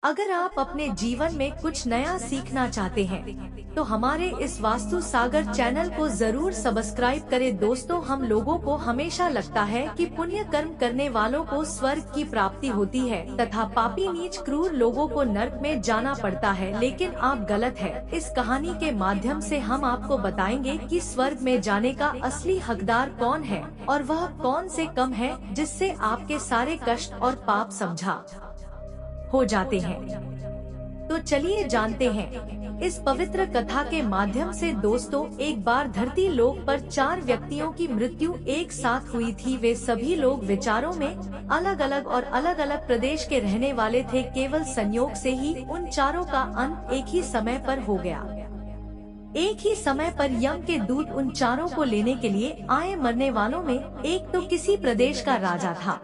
अगर आप अपने जीवन में कुछ नया सीखना चाहते हैं, तो हमारे इस वास्तु सागर चैनल को जरूर सब्सक्राइब करें। दोस्तों, हम लोगों को हमेशा लगता है कि पुण्य कर्म करने वालों को स्वर्ग की प्राप्ति होती है तथा पापी नीच क्रूर लोगों को नर्क में जाना पड़ता है, लेकिन आप गलत है। इस कहानी के माध्यम से हम आपको बताएंगे कि स्वर्ग में जाने का असली हकदार कौन है और वह कौन से कम है, जिससे आपके सारे कष्ट और पाप समझा हो जाते हैं। तो चलिए जानते हैं। इस पवित्र कथा के माध्यम से दोस्तों, एक बार धरती लोक पर 4 व्यक्तियों की मृत्यु एक साथ हुई थी। वे सभी लोग विचारों में अलग अलग और अलग अलग प्रदेश के रहने वाले थे। केवल संयोग से ही उन चारों का अंत एक ही समय पर हो गया। एक ही समय पर यम के दूत उन चारों को लेने के लिए आए। मरने वालों में एक तो किसी प्रदेश का राजा था,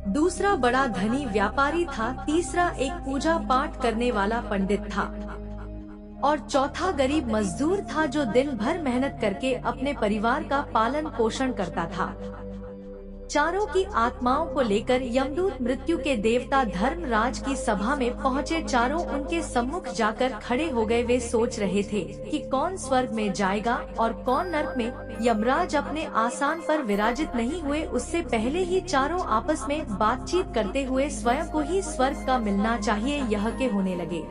दूसरा बड़ा धनी व्यापारी था, तीसरा एक पूजा पाठ करने वाला पंडित था और चौथा गरीब मजदूर था जो दिन भर मेहनत करके अपने परिवार का पालन पोषण करता था। चारों की आत्माओं को लेकर यमदूत मृत्यु के देवता धर्मराज की सभा में पहुँचे। चारों उनके सम्मुख जाकर खड़े हो गए। वे सोच रहे थे कि कौन स्वर्ग में जाएगा और कौन नरक में। यमराज अपने आसन पर विराजित नहीं हुए, उससे पहले ही चारों आपस में बातचीत करते हुए स्वयं को ही स्वर्ग का मिलना चाहिए यह के होने लगे।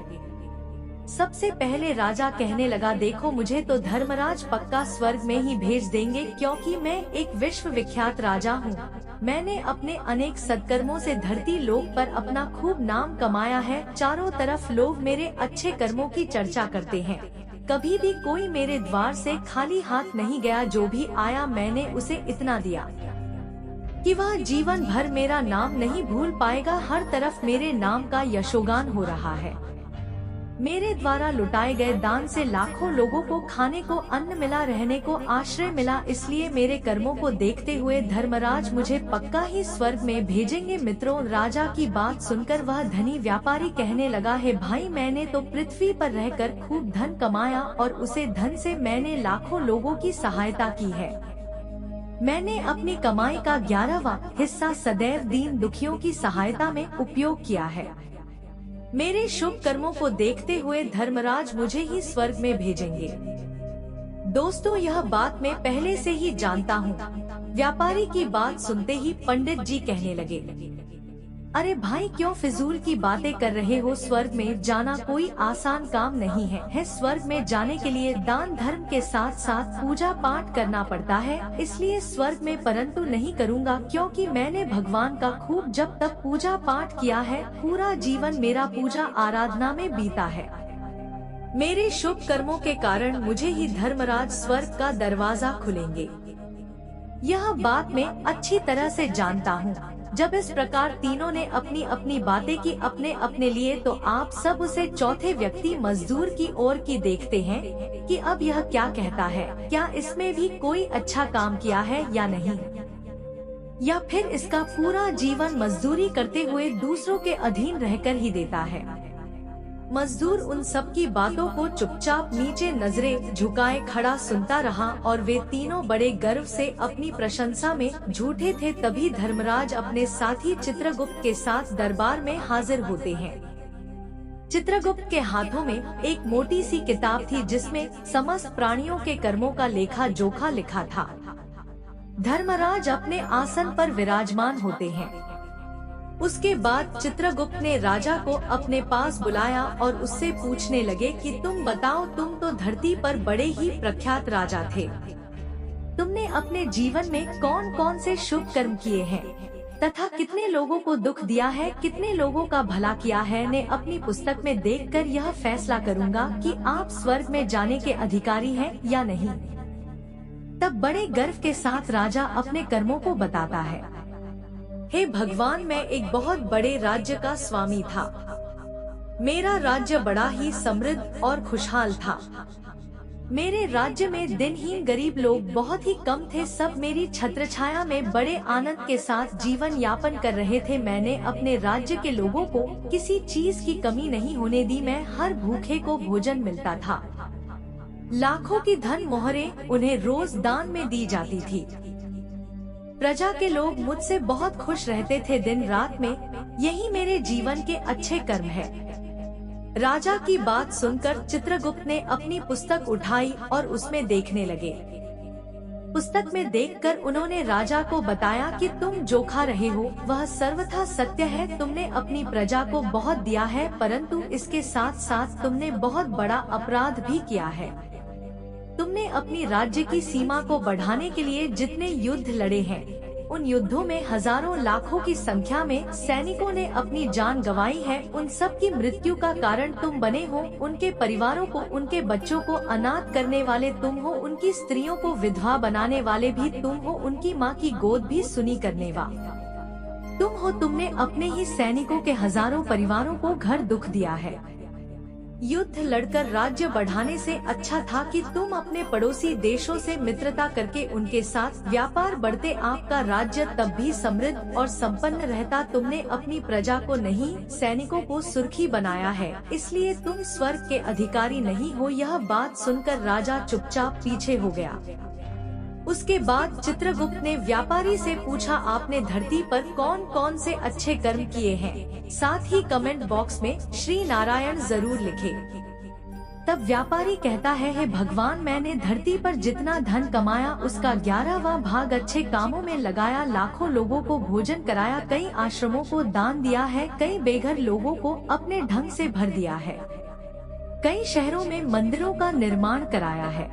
सबसे पहले राजा कहने लगा, देखो, मुझे तो धर्मराज पक्का स्वर्ग में ही भेज देंगे, क्योंकि मैं एक विश्व विख्यात राजा हूँ। मैंने अपने अनेक सत्कर्मों से धरती लोक पर अपना खूब नाम कमाया है। चारों तरफ लोग मेरे अच्छे कर्मों की चर्चा करते हैं। कभी भी कोई मेरे द्वार से खाली हाथ नहीं गया। जो भी आया मैंने उसे इतना दिया कि वह जीवन भर मेरा नाम नहीं भूल पाएगा। हर तरफ मेरे नाम का यशोगान हो रहा है। मेरे द्वारा लुटाए गए दान से लाखों लोगों को खाने को अन्न मिला, रहने को आश्रय मिला। इसलिए मेरे कर्मों को देखते हुए धर्मराज मुझे पक्का ही स्वर्ग में भेजेंगे। मित्रों, राजा की बात सुनकर वह धनी व्यापारी कहने लगा, है भाई, मैंने तो पृथ्वी पर रहकर खूब धन कमाया और उसे धन से मैंने लाखों लोगों की सहायता की है। मैंने अपनी कमाई का 11वां हिस्सा सदैव दीन दुखियों की सहायता में उपयोग किया है। मेरे शुभ कर्मों को देखते हुए धर्मराज मुझे ही स्वर्ग में भेजेंगे। दोस्तों, यह बात मैं पहले से ही जानता हूँ। व्यापारी की बात सुनते ही पंडित जी कहने लगे, अरे भाई, क्यों फिजूल की बातें कर रहे हो। स्वर्ग में जाना कोई आसान काम नहीं है। स्वर्ग में जाने के लिए दान धर्म के साथ साथ पूजा पाठ करना पड़ता है। इसलिए स्वर्ग में परंतु नहीं करूँगा, क्योंकि मैंने भगवान का खूब जब तक पूजा पाठ किया है। पूरा जीवन मेरा पूजा आराधना में बीता है। मेरे शुभ कर्मों के कारण मुझे ही धर्मराज स्वर्ग का दरवाजा खुलेंगे। यह बात मैं अच्छी तरह से जानता हूँ। जब इस प्रकार तीनों ने अपनी अपनी बातें की अपने अपने लिए, तो आप सब उसे चौथे व्यक्ति मजदूर की ओर की देखते हैं कि अब यह क्या कहता है। क्या इसमें भी कोई अच्छा काम किया है या नहीं, या फिर इसका पूरा जीवन मजदूरी करते हुए दूसरों के अधीन रहकर ही देता है। मजदूर उन सब की बातों को चुपचाप नीचे नजरें झुकाए खड़ा सुनता रहा और वे तीनों बड़े गर्व से अपनी प्रशंसा में झूठे थे। तभी धर्मराज अपने साथी चित्रगुप्त के साथ दरबार में हाजिर होते हैं। चित्रगुप्त के हाथों में एक मोटी सी किताब थी, जिसमें समस्त प्राणियों के कर्मों का लेखा जोखा लिखा था। धर्मराज अपने आसन पर विराजमान होते हैं। उसके बाद चित्रगुप्त ने राजा को अपने पास बुलाया और उससे पूछने लगे कि तुम बताओ, तुम तो धरती पर बड़े ही प्रख्यात राजा थे। तुमने अपने जीवन में कौन कौन से शुभ कर्म किए हैं तथा कितने लोगों को दुख दिया है, कितने लोगों का भला किया है। ने अपनी पुस्तक में देखकर यह फैसला करूँगा कि आप स्वर्ग में जाने के अधिकारी हैं या नहीं। तब बड़े गर्व के साथ राजा अपने कर्मों को बताता है। हे भगवान, मैं एक बहुत बड़े राज्य का स्वामी था। मेरा राज्य बड़ा ही समृद्ध और खुशहाल था। मेरे राज्य में दिनहीन गरीब लोग बहुत ही कम थे। सब मेरी छत्रछाया में बड़े आनंद के साथ जीवन यापन कर रहे थे। मैंने अपने राज्य के लोगों को किसी चीज की कमी नहीं होने दी। मैं हर भूखे को भोजन मिलता था। लाखों की धन मोहरें उन्हें रोज दान में दी जाती थी। प्रजा के लोग मुझसे बहुत खुश रहते थे दिन रात में, यही मेरे जीवन के अच्छे कर्म है। राजा की बात सुनकर चित्रगुप्त ने अपनी पुस्तक उठाई और उसमें देखने लगे। पुस्तक में देखकर उन्होंने राजा को बताया कि तुम जो खा रहे हो वह सर्वथा सत्य है। तुमने अपनी प्रजा को बहुत दिया है, परंतु इसके साथ साथ तुमने बहुत बड़ा अपराध भी किया है। तुमने अपनी राज्य की सीमा को बढ़ाने के लिए जितने युद्ध लड़े हैं, उन युद्धों में हजारों लाखों की संख्या में सैनिकों ने अपनी जान गंवाई है। उन सब की मृत्यु का कारण तुम बने हो। उनके परिवारों को, उनके बच्चों को अनाथ करने वाले तुम हो, उनकी स्त्रियों को विधवा बनाने वाले भी तुम हो, उनकी माँ की गोद भी सुनी करने वाले तुम हो। तुमने अपने ही सैनिकों के हजारों परिवारों को घर दुख दिया है। युद्ध लड़कर राज्य बढ़ाने से अच्छा था कि तुम अपने पड़ोसी देशों से मित्रता करके उनके साथ व्यापार बढ़ते, आपका राज्य तब भी समृद्ध और संपन्न रहता। तुमने अपनी प्रजा को नहीं, सैनिकों को सुर्खी बनाया है, इसलिए तुम स्वर्ग के अधिकारी नहीं हो। यह बात सुनकर राजा चुपचाप पीछे हो गया। उसके बाद चित्रगुप्त ने व्यापारी से पूछा, आपने धरती पर कौन कौन से अच्छे कर्म किए हैं? साथ ही कमेंट बॉक्स में श्री नारायण जरूर लिखें। तब व्यापारी कहता है, हे भगवान, मैंने धरती पर जितना धन कमाया उसका 11वां भाग अच्छे कामों में लगाया। लाखों लोगों को भोजन कराया, कई आश्रमों को दान दिया है, कई बेघर लोगों को अपने ढंग से भर दिया है, कई शहरों में मंदिरों का निर्माण कराया है,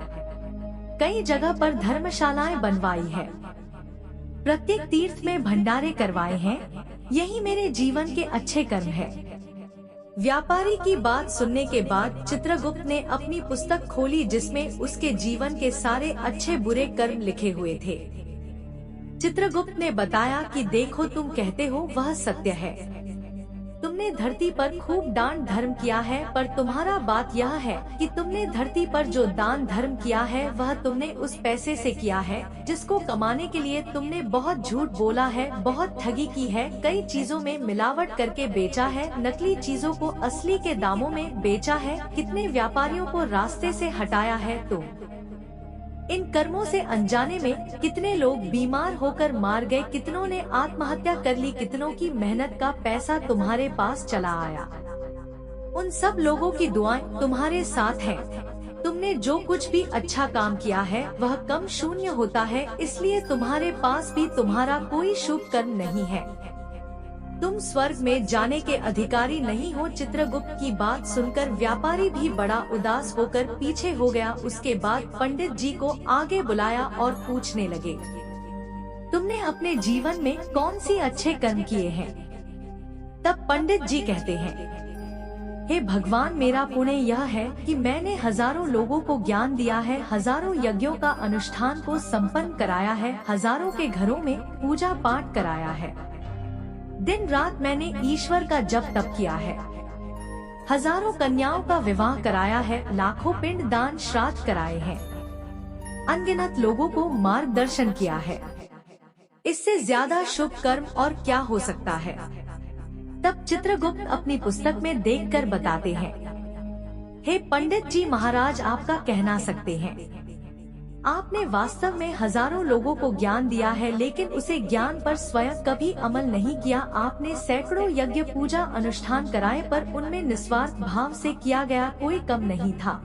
कई जगह पर धर्मशालाएं बनवाई है, प्रत्येक तीर्थ में भंडारे करवाए हैं। यही मेरे जीवन के अच्छे कर्म है। व्यापारी की बात सुनने के बाद चित्रगुप्त ने अपनी पुस्तक खोली, जिसमें उसके जीवन के सारे अच्छे बुरे कर्म लिखे हुए थे। चित्रगुप्त ने बताया कि देखो, तुम कहते हो वह सत्य है। तुमने धरती पर खूब दान धर्म किया है, पर तुम्हारा बात यह है कि तुमने धरती पर जो दान धर्म किया है वह तुमने उस पैसे से किया है जिसको कमाने के लिए तुमने बहुत झूठ बोला है, बहुत ठगी की है, कई चीजों में मिलावट करके बेचा है, नकली चीजों को असली के दामों में बेचा है, कितने व्यापारियों को रास्ते से हटाया है। तुम इन कर्मों से अनजाने में कितने लोग बीमार होकर मार गए, कितनों ने आत्महत्या कर ली, कितनों की मेहनत का पैसा तुम्हारे पास चला आया। उन सब लोगों की दुआएं तुम्हारे साथ हैं। तुमने जो कुछ भी अच्छा काम किया है वह कम शून्य होता है, इसलिए तुम्हारे पास भी तुम्हारा कोई शुभ कर्म नहीं है। तुम स्वर्ग में जाने के अधिकारी नहीं हो। चित्रगुप्त की बात सुनकर व्यापारी भी बड़ा उदास होकर पीछे हो गया। उसके बाद पंडित जी को आगे बुलाया और पूछने लगे, तुमने अपने जीवन में कौन सी अच्छे कर्म किए हैं? तब पंडित जी कहते हैं, हे भगवान, मेरा पुण्य यह है कि मैंने हजारों लोगों को ज्ञान दिया है, हजारों यज्ञों का अनुष्ठान को संपन्न कराया है, हजारों के घरों में पूजा पाठ कराया है, दिन रात मैंने ईश्वर का जप तप किया है, हजारों कन्याओं का विवाह कराया है, लाखों पिंड दान श्राद्ध कराए हैं, अनगिनत लोगों को मार्गदर्शन किया है। इससे ज्यादा शुभ कर्म और क्या हो सकता है? तब चित्रगुप्त अपनी पुस्तक में देखकर बताते हैं, हे पंडित जी महाराज, आपका कहना सकते हैं। आपने वास्तव में हजारों लोगों को ज्ञान दिया है, लेकिन उसे ज्ञान पर स्वयं कभी अमल नहीं किया। आपने सैकड़ों यज्ञ पूजा अनुष्ठान कराए, पर उनमें निस्वार्थ भाव से किया गया कोई कम नहीं था।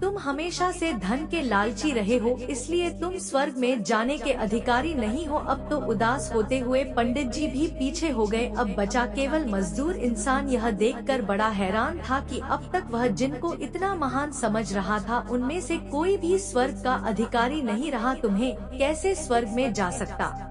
तुम हमेशा से धन के लालची रहे हो, इसलिए तुम स्वर्ग में जाने के अधिकारी नहीं हो। अब तो उदास होते हुए पंडित जी भी पीछे हो गए। अब बचा केवल मजदूर इंसान। यह देखकर बड़ा हैरान था कि अब तक वह जिनको इतना महान समझ रहा था, उनमें से कोई भी स्वर्ग का अधिकारी नहीं रहा। तुम्हें कैसे स्वर्ग में जा सकता हूँ?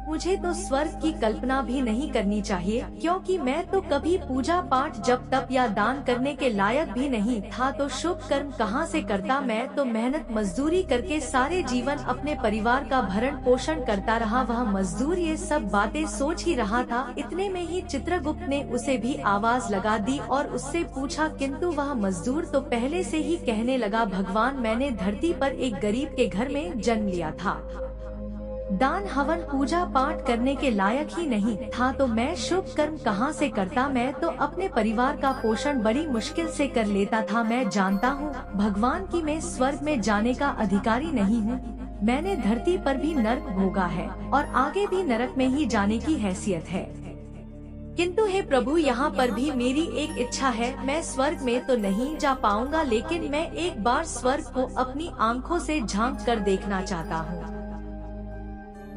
मुझे तो स्वर्ग की कल्पना भी नहीं करनी चाहिए, क्योंकि मैं तो कभी पूजा पाठ जप तप या दान करने के लायक भी नहीं था। तो शुभ कर्म कहाँ से करता? मैं तो मेहनत मजदूरी करके सारे जीवन अपने परिवार का भरण पोषण करता रहा। वह मजदूर ये सब बातें सोच ही रहा था। इतने में ही चित्रगुप्त ने उसे भी आवाज लगा दी और उससे पूछा, किंतु वह मजदूर तो पहले से ही कहने लगा, भगवान, मैंने धरती पर एक गरीब के घर में जन्म लिया था, दान हवन पूजा पाठ करने के लायक ही नहीं था, तो मैं शुभ कर्म कहाँ से करता? मैं तो अपने परिवार का पोषण बड़ी मुश्किल से कर लेता था। मैं जानता हूँ भगवान कि मैं स्वर्ग में जाने का अधिकारी नहीं हूँ। मैंने धरती पर भी नरक भोगा है और आगे भी नरक में ही जाने की हैसियत है। किंतु हे प्रभु, यहाँ पर भी मेरी एक इच्छा है। मैं स्वर्ग में तो नहीं जा पाऊंगा, लेकिन मैं एक बार स्वर्ग को अपनी आंखों से झांक कर देखना चाहता हूँ।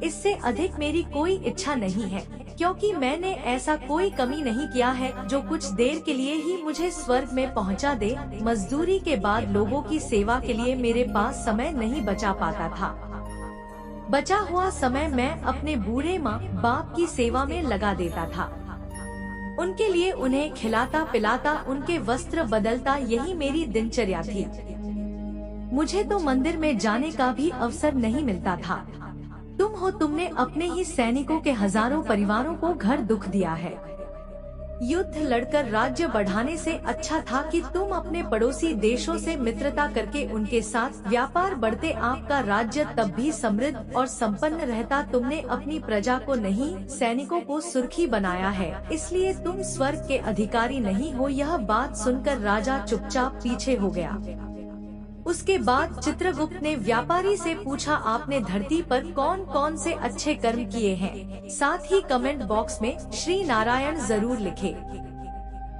इससे अधिक मेरी कोई इच्छा नहीं है, क्योंकि मैंने ऐसा कोई कमी नहीं किया है जो कुछ देर के लिए ही मुझे स्वर्ग में पहुँचा दे। मजदूरी के बाद लोगों की सेवा के लिए मेरे पास समय नहीं बचा पाता था। बचा हुआ समय मैं अपने बूढ़े माँ बाप की सेवा में लगा देता था। उनके लिए उन्हें खिलाता पिलाता, उनके वस्त्र बदलता, यही मेरी दिनचर्या थी। मुझे तो मंदिर में जाने का भी अवसर नहीं मिलता था। तुमने अपने ही सैनिकों के हजारों परिवारों को घर दुख दिया है। युद्ध लड़कर राज्य बढ़ाने से अच्छा था कि तुम अपने पड़ोसी देशों से मित्रता करके उनके साथ व्यापार बढ़ते, आपका राज्य तब भी समृद्ध और संपन्न रहता। तुमने अपनी प्रजा को नहीं, सैनिकों को सुर्खी बनाया है, इसलिए तुम स्वर्ग के अधिकारी नहीं हो। यह बात सुनकर राजा चुपचाप पीछे हो गया। उसके बाद चित्रगुप्त ने व्यापारी से पूछा, आपने धरती पर कौन कौन से अच्छे कर्म किए हैं? साथ ही कमेंट बॉक्स में श्री नारायण जरूर लिखे।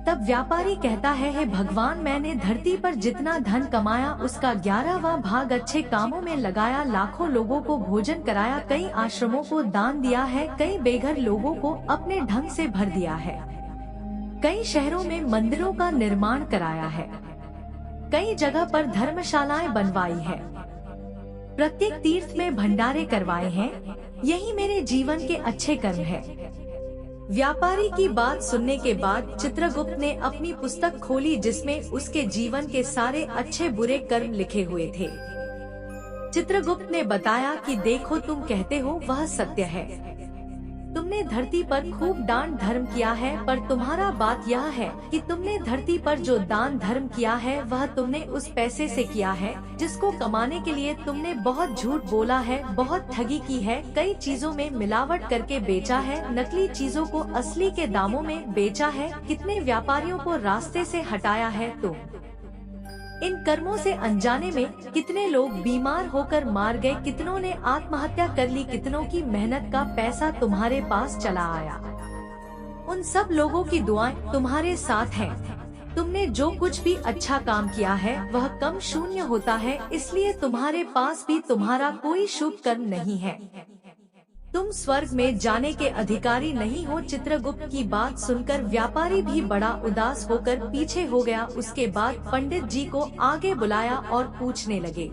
तब व्यापारी कहता है, हे भगवान, मैंने धरती पर जितना धन कमाया उसका 11वां भाग अच्छे कामों में लगाया। लाखों लोगों को भोजन कराया, कई आश्रमों को दान दिया है, कई बेघर लोगों को अपने ढंग से भर दिया है, कई शहरों में मंदिरों का निर्माण कराया है, कई जगह पर धर्मशालाएं बनवाई है, प्रत्येक तीर्थ में भंडारे करवाए हैं। यही मेरे जीवन के अच्छे कर्म है। व्यापारी की बात सुनने के बाद चित्रगुप्त ने अपनी पुस्तक खोली, जिसमें उसके जीवन के सारे अच्छे बुरे कर्म लिखे हुए थे। चित्रगुप्त ने बताया कि देखो, तुम कहते हो वह सत्य है। तुमने धरती पर खूब दान धर्म किया है, पर तुम्हारा बात यह है कि तुमने धरती पर जो दान धर्म किया है वह तुमने उस पैसे से किया है जिसको कमाने के लिए तुमने बहुत झूठ बोला है, बहुत ठगी की है, कई चीजों में मिलावट करके बेचा है, नकली चीजों को असली के दामों में बेचा है, कितने व्यापारियों को रास्ते से हटाया है। तो इन कर्मों से अनजाने में कितने लोग बीमार होकर मार गए, कितनों ने आत्महत्या कर ली, कितनों की मेहनत का पैसा तुम्हारे पास चला आया। उन सब लोगों की दुआएं तुम्हारे साथ हैं। तुमने जो कुछ भी अच्छा काम किया है वह कम शून्य होता है, इसलिए तुम्हारे पास भी तुम्हारा कोई शुभ कर्म नहीं है। तुम स्वर्ग में जाने के अधिकारी नहीं हो। चित्रगुप्त की बात सुनकर व्यापारी भी बड़ा उदास होकर पीछे हो गया। उसके बाद पंडित जी को आगे बुलाया और पूछने लगे,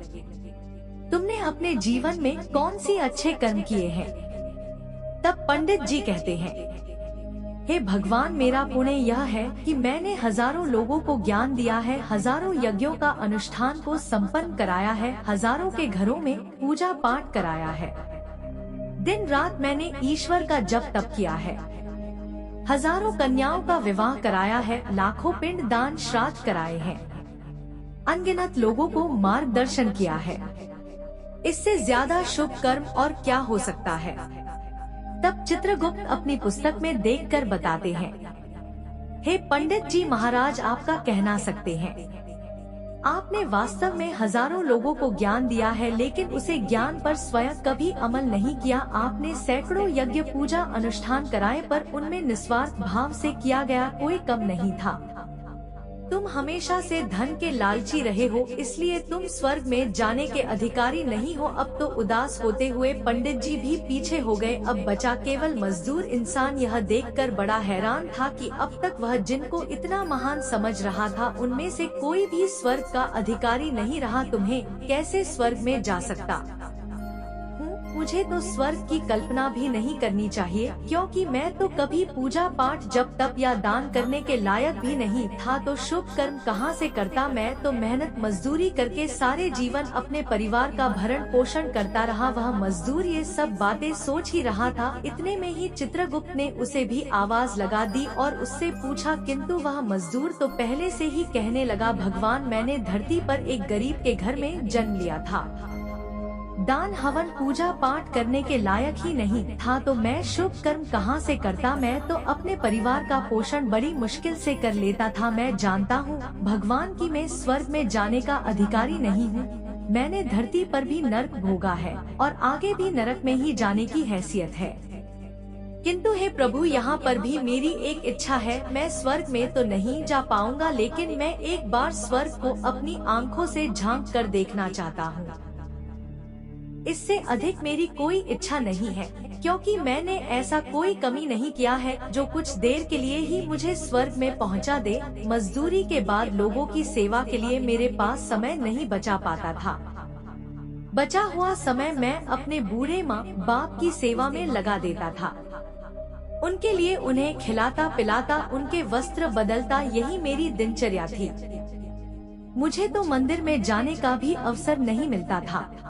तुमने अपने जीवन में कौन सी अच्छे कर्म किए हैं? तब पंडित जी कहते हैं, हे भगवान, मेरा पुण्य यह है कि मैंने हजारों लोगों को ज्ञान दिया है, हजारों यज्ञों का अनुष्ठान को संपन्न कराया है, हजारों के घरों में पूजा पाठ कराया है, दिन रात मैंने ईश्वर का जप तप किया है, हजारों कन्याओं का विवाह कराया है, लाखों पिंड दान श्राद्ध कराए हैं, अनगिनत लोगों को मार्गदर्शन किया है। इससे ज्यादा शुभ कर्म और क्या हो सकता है? तब चित्रगुप्त अपनी पुस्तक में देखकर बताते हैं, हे पंडित जी महाराज, आपका कहना सकते हैं, आपने वास्तव में हजारों लोगों को ज्ञान दिया है, लेकिन उसे ज्ञान पर स्वयं कभी अमल नहीं किया। आपने सैकड़ों यज्ञ पूजा अनुष्ठान कराए, पर उनमें निस्वार्थ भाव से किया गया कोई कम नहीं था। तुम हमेशा से धन के लालची रहे हो, इसलिए तुम स्वर्ग में जाने के अधिकारी नहीं हो। अब तो उदास होते हुए पंडित जी भी पीछे हो गए। अब बचा केवल मजदूर इंसान। यह देखकर बड़ा हैरान था कि अब तक वह जिनको इतना महान समझ रहा था, उनमें से कोई भी स्वर्ग का अधिकारी नहीं रहा। तुम्हें कैसे स्वर्ग में जा सकता? मुझे तो स्वर्ग की कल्पना भी नहीं करनी चाहिए, क्योंकि मैं तो कभी पूजा पाठ जप तप या दान करने के लायक भी नहीं था। तो शुभ कर्म कहाँ से करता? मैं तो मेहनत मजदूरी करके सारे जीवन अपने परिवार का भरण पोषण करता रहा। वह मजदूर ये सब बातें सोच ही रहा था। इतने में ही चित्रगुप्त ने उसे भी आवाज लगा दी और उससे पूछा, किंतु वह मजदूर तो पहले से ही कहने लगा, भगवान, मैंने धरती पर एक गरीब के घर में जन्म लिया था, दान हवन पूजा पाठ करने के लायक ही नहीं था, तो मैं शुभ कर्म कहाँ से करता? मैं तो अपने परिवार का पोषण बड़ी मुश्किल से कर लेता था। मैं जानता हूँ भगवान कि मैं स्वर्ग में जाने का अधिकारी नहीं हूँ। मैंने धरती पर भी नरक भोगा है और आगे भी नरक में ही जाने की हैसियत है। किंतु हे प्रभु, यहाँ पर भी मेरी एक इच्छा है। मैं स्वर्ग में तो नहीं जा पाऊंगा, लेकिन मैं एक बार स्वर्ग को अपनी आंखों से झांक कर देखना चाहता हूँ। इससे अधिक मेरी कोई इच्छा नहीं है, क्योंकि मैंने ऐसा कोई कमी नहीं किया है जो कुछ देर के लिए ही मुझे स्वर्ग में पहुँचा दे। मजदूरी के बाद लोगों की सेवा के लिए मेरे पास समय नहीं बचा पाता था। बचा हुआ समय मैं अपने बूढ़े माँ बाप की सेवा में लगा देता था। उनके लिए उन्हें खिलाता पिलाता, उनके वस्त्र बदलता, यही मेरी दिनचर्या थी। मुझे तो मंदिर में जाने का भी अवसर नहीं मिलता था।